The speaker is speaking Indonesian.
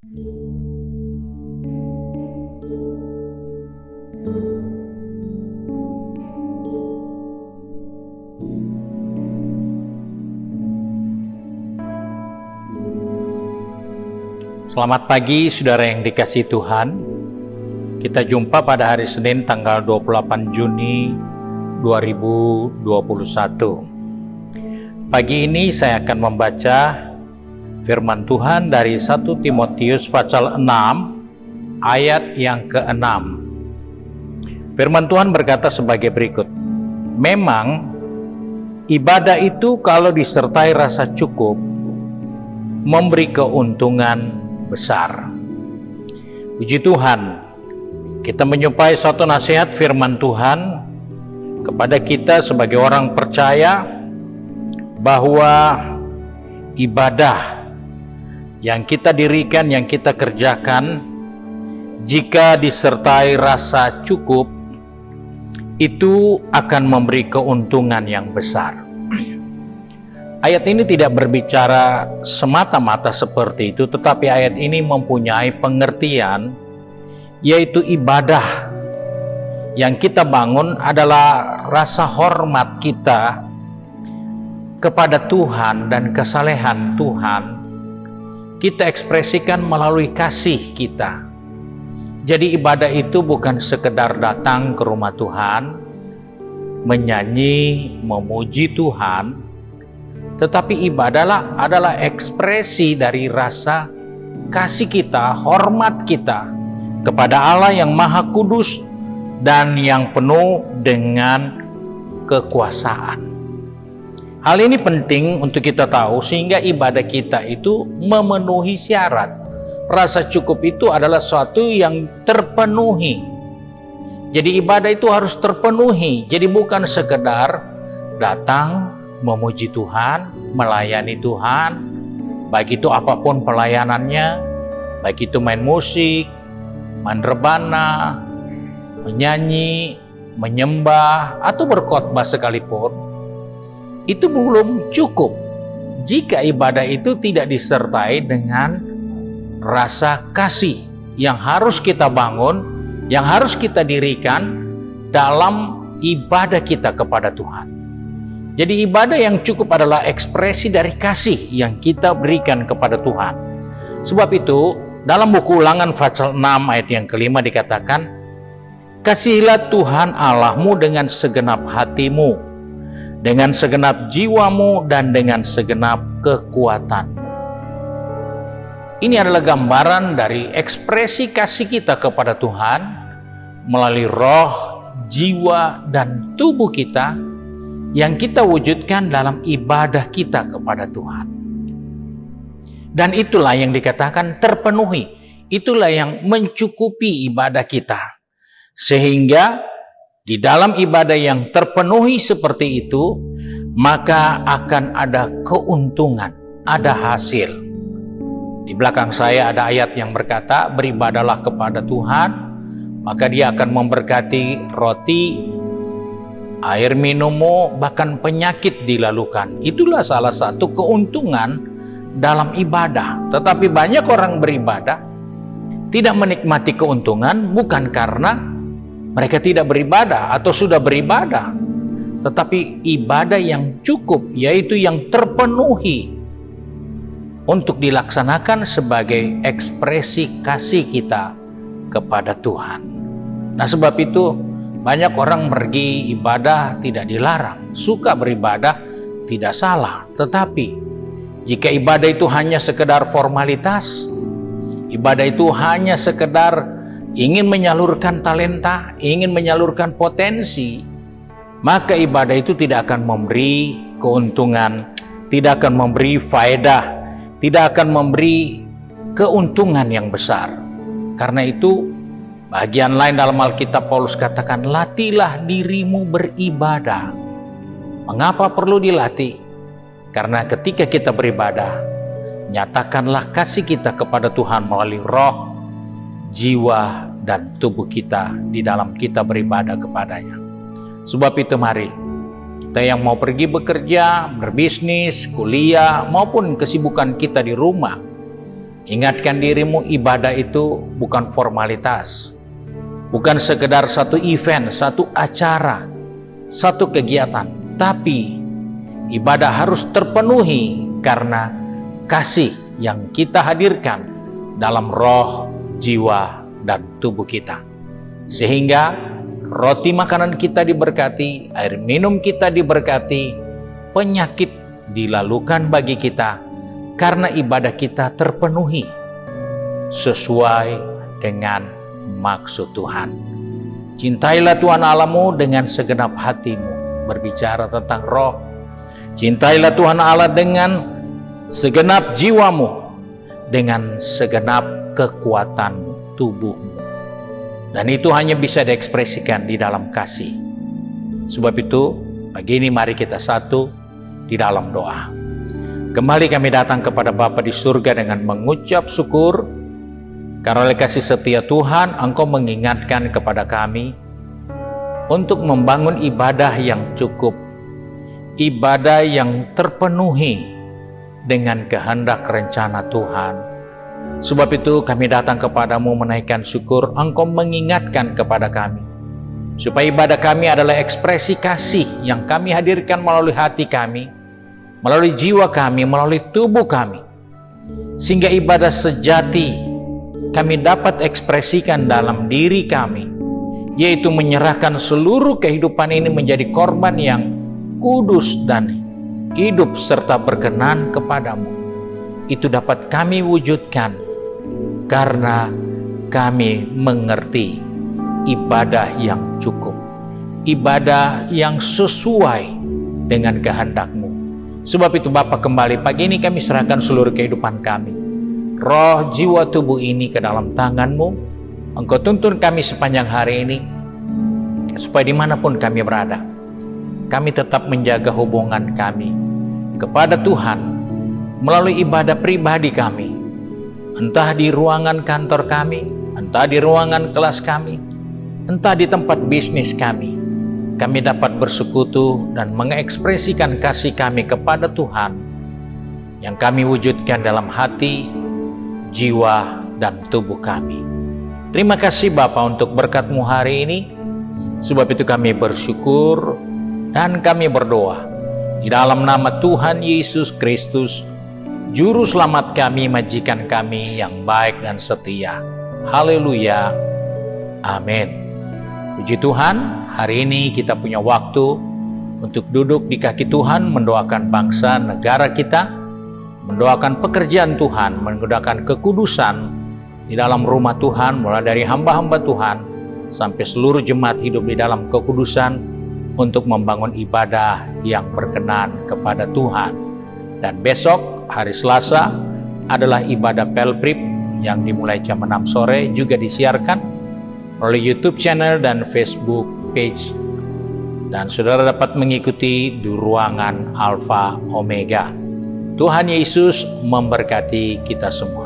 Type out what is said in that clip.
Selamat pagi saudara yang dikasihi Tuhan. Kita jumpa pada hari Senin tanggal 28 Juni 2021. Pagi ini saya akan membaca firman Tuhan dari 1 Timotius pasal 6 ayat yang ke-6. Firman Tuhan berkata sebagai berikut. Memang ibadah itu kalau disertai rasa cukup memberi keuntungan besar. Puji Tuhan, kita menjumpai suatu nasihat firman Tuhan kepada kita sebagai orang percaya bahwa ibadah yang kita dirikan, yang kita kerjakan, jika disertai rasa cukup, itu akan memberi keuntungan yang besar. Ayat ini tidak berbicara semata-mata seperti itu, tetapi ayat ini mempunyai pengertian, yaitu ibadah yang kita bangun adalah rasa hormat kita kepada Tuhan dan kesalehan Tuhan. Kita ekspresikan melalui kasih kita. Jadi ibadah itu bukan sekedar datang ke rumah Tuhan, menyanyi, memuji Tuhan, tetapi ibadah adalah ekspresi dari rasa kasih kita, hormat kita kepada Allah yang Maha Kudus dan yang penuh dengan kekuasaan. Hal ini penting untuk kita tahu sehingga ibadah kita itu memenuhi syarat. Rasa cukup itu adalah sesuatu yang terpenuhi. Jadi ibadah itu harus terpenuhi. Jadi bukan sekedar datang memuji Tuhan, melayani Tuhan, baik itu apapun pelayanannya, baik itu main musik, main rebana, menyanyi, menyembah, atau berkhotbah sekalipun, itu belum cukup jika ibadah itu tidak disertai dengan rasa kasih yang harus kita bangun, yang harus kita dirikan dalam ibadah kita kepada Tuhan. Jadi ibadah yang cukup adalah ekspresi dari kasih yang kita berikan kepada Tuhan. Sebab itu dalam buku Ulangan pasal 6 ayat yang kelima dikatakan, kasihilah Tuhan Allahmu dengan segenap hatimu, dengan segenap jiwamu, dan dengan segenap kekuatan. Ini adalah gambaran dari ekspresi kasih kita kepada Tuhan melalui roh, jiwa, dan tubuh kita yang kita wujudkan dalam ibadah kita kepada Tuhan. Dan itulah yang dikatakan terpenuhi. Itulah yang mencukupi ibadah kita. Sehingga di dalam ibadah yang terpenuhi seperti itu, maka akan ada keuntungan, ada hasil. Di belakang saya ada ayat yang berkata, beribadahlah kepada Tuhan, maka Dia akan memberkati roti, air minummu, bahkan penyakit dilalukan. Itulah salah satu keuntungan dalam ibadah. Tetapi banyak orang beribadah tidak menikmati keuntungan bukan karena mereka tidak beribadah atau sudah beribadah, tetapi ibadah yang cukup, yaitu yang terpenuhi untuk dilaksanakan sebagai ekspresi kasih kita kepada Tuhan. Nah, sebab itu banyak orang pergi ibadah tidak dilarang, suka beribadah tidak salah. Tetapi jika ibadah itu hanya sekedar formalitas, ibadah itu hanya sekedar ingin menyalurkan talenta, ingin menyalurkan potensi, maka ibadah itu tidak akan memberi keuntungan, tidak akan memberi faedah, tidak akan memberi keuntungan yang besar. Karena itu bagian lain dalam Alkitab Paulus katakan, latihlah dirimu beribadah. Mengapa perlu dilatih? Karena ketika kita beribadah, nyatakanlah kasih kita kepada Tuhan melalui roh, jiwa, dan tubuh kita di dalam kita beribadah kepadanya. Sebab itu mari, kita yang mau pergi bekerja, berbisnis, kuliah, maupun kesibukan kita di rumah, Ingatkan dirimu, ibadah itu bukan formalitas, bukan sekedar satu event, satu acara, satu kegiatan, tapi ibadah harus terpenuhi karena kasih yang kita hadirkan dalam roh, jiwa, dan tubuh kita. Sehingga roti makanan kita diberkati, air minum kita diberkati, penyakit dilalukan bagi kita, karena ibadah kita terpenuhi sesuai dengan maksud Tuhan. Cintailah Tuhan Allahmu dengan segenap hatimu, berbicara tentang roh. Cintailah Tuhan Allah dengan segenap jiwamu, dengan segenap kekuatan tubuhmu. Dan itu hanya bisa diekspresikan di dalam kasih. Sebab itu, pagi ini mari kita satu di dalam doa. Kembali kami datang kepada Bapa di surga dengan mengucap syukur, karena oleh kasih setia Tuhan, Engkau mengingatkan kepada kami untuk membangun ibadah yang cukup, ibadah yang terpenuhi dengan kehendak rencana Tuhan. Sebab itu kami datang kepadamu menaikkan syukur, Engkau mengingatkan kepada kami, supaya ibadah kami adalah ekspresi kasih yang kami hadirkan melalui hati kami, melalui jiwa kami, melalui tubuh kami. Sehingga ibadah sejati kami dapat ekspresikan dalam diri kami, yaitu menyerahkan seluruh kehidupan ini menjadi korban yang kudus dan hidup serta berkenan kepadamu. Itu dapat kami wujudkan karena kami mengerti ibadah yang cukup, ibadah yang sesuai dengan kehendak-Mu. Sebab itu Bapa, kembali pagi ini kami serahkan seluruh kehidupan kami, roh, jiwa, tubuh ini ke dalam tangan-Mu. Engkau tuntun kami sepanjang hari ini, supaya dimanapun kami berada, kami tetap menjaga hubungan kami kepada Tuhan melalui ibadah pribadi kami, entah di ruangan kantor kami, entah di ruangan kelas kami, entah di tempat bisnis kami. Kami dapat bersekutu dan mengekspresikan kasih kami kepada Tuhan yang kami wujudkan dalam hati, jiwa, dan tubuh kami. Terima kasih Bapa untuk berkat-Mu hari ini. Sebab itu kami bersyukur dan kami berdoa di dalam nama Tuhan Yesus Kristus, Juru Selamat kami, majikan kami yang baik dan setia. Haleluya. Amin. Puji Tuhan, hari ini kita punya waktu untuk duduk di kaki Tuhan, mendoakan bangsa negara kita, mendoakan pekerjaan Tuhan, mendoakan kekudusan di dalam rumah Tuhan, mulai dari hamba-hamba Tuhan sampai seluruh jemaat hidup di dalam kekudusan, untuk membangun ibadah yang berkenan kepada Tuhan. Dan besok hari Selasa adalah ibadah Pelprip yang dimulai jam 6 sore, juga disiarkan oleh YouTube channel dan Facebook page. Dan saudara dapat mengikuti di ruangan Alfa Omega. Tuhan Yesus memberkati kita semua.